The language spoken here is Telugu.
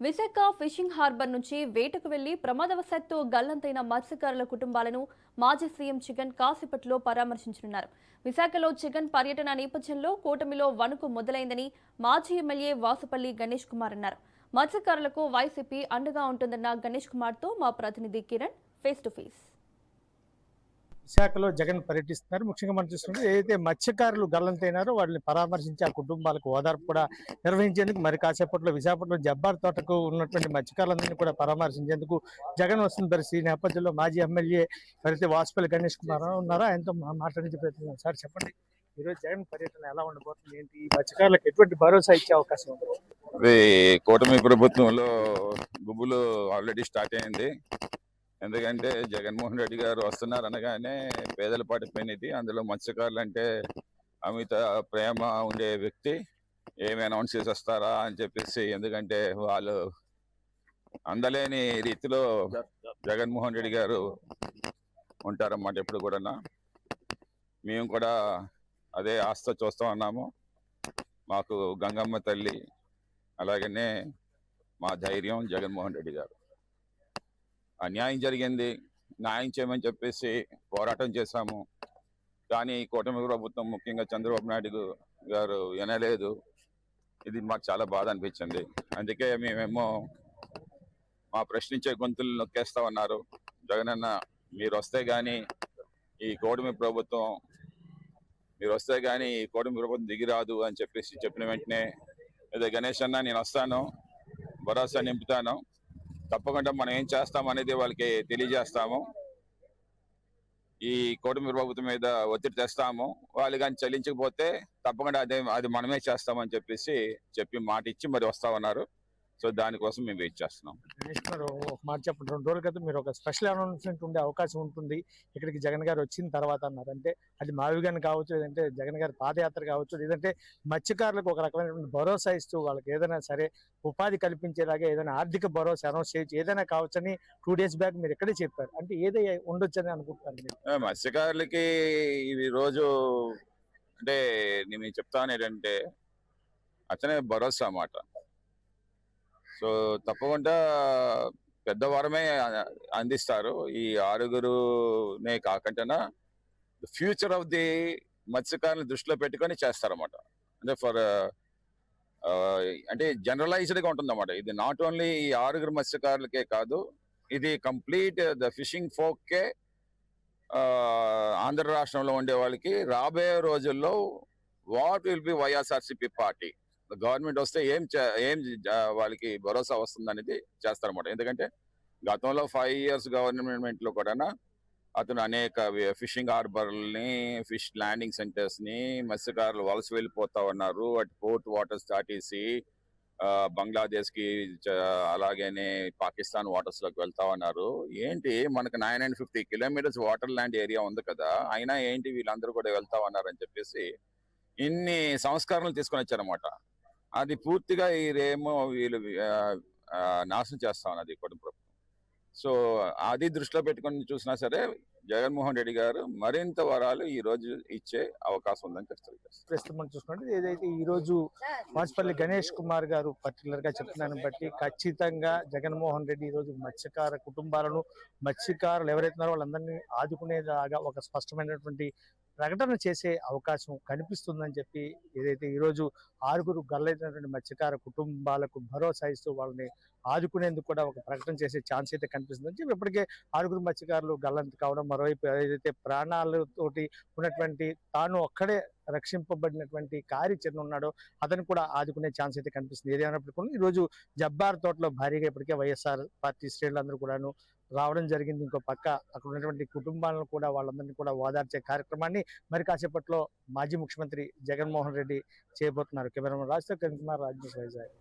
విశాఖ ఫిషింగ్ హార్బర్ నుంచి వేటకు వెళ్లి ప్రమాదవశాత్తు గల్లంతైన మత్స్యకారుల కుటుంబాలను మాజీ సీఎం జగన్ కాసేపట్లో పరామర్శించనున్నారు. విశాఖలో జగన్ పర్యటన నేపథ్యంలో కూటమిలో వణుకు మొదలైందని మాజీ ఎమ్మెల్యే వాసుపల్లి గణేష్ కుమార్ అన్నారు. మత్స్యకారులకు వైసీపీ అండగా ఉంటుందన్న గణేష్ కుమార్తో మా ప్రతినిధి కిరణ్ ఫేస్ టు ఫేస్. విశాఖలో జగన్ పర్యటిస్తున్నారు. ముఖ్యంగా మనం చూస్తుంటే ఏదైతే మత్స్యకారులు గల్లంతైనారో వాళ్ళని పరామర్శించి ఆ కుటుంబాలకు ఓదార్పు కూడా నిర్వహించేందుకు మరి కాసేపట్లో విశాఖపట్నం జబ్బార్ తోటకు ఉన్నటువంటి మత్స్యకారులందరినీ కూడా పరామర్శించేందుకు జగన్ వస్తున్న పరిస్థితి. ఈ నేపథ్యంలో మాజీ ఎమ్మెల్యే ఎవరైతే వాసుపల్లి గణేష్ కుమార్ ఉన్నారో ఆయనతో మాట్లాడించే ప్రయత్నం. సార్ చెప్పండి, ఈరోజు జగన్ పర్యటన ఎలా ఉండబోతుంది, ఏంటి, ఈ మత్స్యకారులకు ఎటువంటి భరోసా ఇచ్చే అవకాశం ఉంది? కూటమి ప్రభుత్వంలో గుబులు ఆల్రెడీ స్టార్ట్ అయింది. ఎందుకంటే జగన్మోహన్ రెడ్డి గారు వస్తున్నారు అనగానే పేదల పాటి పెనిది, అందులో మత్స్యకారులు అంటే అమిత ప్రేమ ఉండే వ్యక్తి ఏమి అనౌన్స్ చేసి వస్తారా అని చెప్పేసి, ఎందుకంటే వాళ్ళు అందలేని రీతిలో జగన్మోహన్ రెడ్డి గారు ఉంటారన్నమాట ఎప్పుడు కూడా. మేము కూడా అదే ఆస్త చూస్తూ ఉన్నాము. మాకు గంగమ్మ తల్లి, అలాగనే మా ధైర్యం జగన్మోహన్ రెడ్డి గారు. అన్యాయం జరిగింది, న్యాయం చేయమని చెప్పేసి పోరాటం చేశాము. కానీ కూటమి ప్రభుత్వం, ముఖ్యంగా చంద్రబాబు నాయుడు గారు వినలేదు. ఇది మాకు చాలా బాధ అనిపించింది. అందుకే మేమేమో మా ప్రశ్నించే గొంతులు నొక్కేస్తా ఉన్నారు. జగనన్న మీరు వస్తే కానీ ఈ కూటమి ప్రభుత్వం దిగిరాదు అని చెప్పేసి చెప్పిన వెంటనే, అదే గణేష్ అన్న నేను వస్తాను, భరోసా నింపుతాను, తప్పకుండా మనం ఏం చేస్తాం అనేది వాళ్ళకి తెలియజేస్తాము. ఈ కూటమి ప్రభుత్వం మీద ఒత్తిడి తెస్తాము. వాళ్ళు కానీ చెల్లించకపోతే తప్పకుండా అది మనమే చేస్తామని చెప్పి మాట ఇచ్చి మరి వస్తా ఉన్నారు. సో దానికోసం మేము వెయిట్ చేస్తున్నాం. గణేష్ గారు ఒక మాట చెప్పండి, 2 రోజుల క్రితం మీరు ఒక స్పెషల్ అనౌన్స్మెంట్ ఉండే అవకాశం ఉంటుంది ఇక్కడికి జగన్ గారు వచ్చిన తర్వాత అన్నారు. అంటే అది మావిగాని కావచ్చు, లేదంటే జగన్ గారి పాదయాత్ర కావచ్చు, లేదంటే మత్స్యకారులకు ఒక రకమైనటువంటి భరోసా ఇస్తూ వాళ్ళకి ఏదైనా సరే ఉపాధి కల్పించేలాగా ఏదైనా ఆర్థిక భరోసా అనౌన్స్ చేయొచ్చు, ఏదైనా కావచ్చు అని 2 days బ్యాక్ మీరు ఎక్కడే చెప్పారు. అంటే ఏదైనా ఉండొచ్చు అని అనుకుంటున్నారు? మత్స్యకారులకి ఈ రోజు అంటే నేను చెప్తాను ఏంటంటే అతనే భరోసా అన్నమాట. సో తప్పకుండా పెద్దవారమే అందిస్తారు. ఈ 6గురునే కాకుండా ఫ్యూచర్ ఆఫ్ ది మత్స్యకారులను దృష్టిలో పెట్టుకొని చేస్తారన్నమాట. అంటే అంటే జనరలైజ్డ్గా ఉంటుందన్నమాట. ఇది నాట్ ఓన్లీ ఈ 6గురు మత్స్యకారులకే కాదు, ఇది కంప్లీట్ ద ఫిషింగ్ ఫోక్కే, ఆంధ్ర రాష్ట్రంలో ఉండే వాళ్ళకి రాబోయే రోజుల్లో what will be YSRCP party government వస్తే ఏం వాళ్ళకి భరోసా వస్తుంది అనేది చేస్తారన్నమాట. ఎందుకంటే గతంలో 5 years గవర్నమెంట్ లో కూడా అతను అనేక ఫిషింగ్ హార్బర్లని, ఫిష్ ల్యాండింగ్ సెంటర్స్ ని మత్స్యకారులు వలస వెళ్ళిపోతా ఉన్నారు. అటు పోర్ట్ వాటర్స్ దాటేసి బంగ్లాదేశ్ కి, అలాగనే పాకిస్తాన్ వాటర్స్ లోకి వెళ్తా ఉన్నారు. ఏంటి మనకు 950 kilometers వాటర్ ల్యాండ్ ఏరియా ఉంది కదా, అయినా ఏంటి వీళ్ళందరూ కూడా వెళ్తా ఉన్నారు అని చెప్పేసి ఇన్ని సంస్కరణలు తీసుకొని వచ్చారన్నమాట. అది పూర్తిగా వీళ్ళు నాశనం చేస్తా ఉన్నది కుటుంబ ప్రభుత్వం. సో అది దృష్టిలో పెట్టుకొని చూసినా సరే జగన్మోహన్ రెడ్డి గారు మరింత వరాలు ఈ రోజు ఇచ్చే అవకాశం ఉందని ప్రస్తుతం మనం చూసుకుంటే ఏదైతే ఈ రోజు వాసుపల్లి గణేష్ కుమార్ గారు పర్టికులర్ గా చెప్తున్నాను బట్టి ఖచ్చితంగా జగన్మోహన్ రెడ్డి ఈ రోజు మత్స్యకార కుటుంబాలను, మత్స్యకారులు ఎవరైతే ఉన్నారో వాళ్ళందరినీ ఆదుకునేలాగా ఒక స్పష్టమైనటువంటి ప్రకటన చేసే అవకాశం కనిపిస్తుందని చెప్పి, ఏదైతే ఈ రోజు 6గురు గల్లైనటువంటి మత్స్యకార కుటుంబాలకు భరోసా ఇస్తూ వాళ్ళని ఆదుకునేందుకు కూడా ఒక ప్రకటన చేసే ఛాన్స్ అయితే కనిపిస్తుందని చెప్పి, ఇప్పటికే 6గురు మత్స్యకారులు గల్లంతు కావడం, మరోవైపు ఏదైతే ప్రాణాలతోటి ఉన్నటువంటి తాను ఒక్కడే రక్షింపబడినటువంటి కార్యాచరణ ఉన్నాడో అతను కూడా ఆదుకునే ఛాన్స్ అయితే కనిపిస్తుంది. ఏదైనప్పటికీ ఈ రోజు జబ్బార్ తోటలో భారీగా ఇప్పటికే వైఎస్ఆర్ పార్టీ శ్రేణులందరూ కూడాను రావడం జరిగింది. ఇంకో పక్క అక్కడ ఉన్నటువంటి కుటుంబాలను కూడా వాళ్ళందరినీ కూడా ఓదార్చే కార్యక్రమాన్ని మరి కాసేపట్లో మాజీ ముఖ్యమంత్రి జగన్మోహన్ రెడ్డి చేయబోతున్నారు. కెమెరామెన్ రాజశేఖర్ కుమార్, రాజ్యసభ వైజాగ్.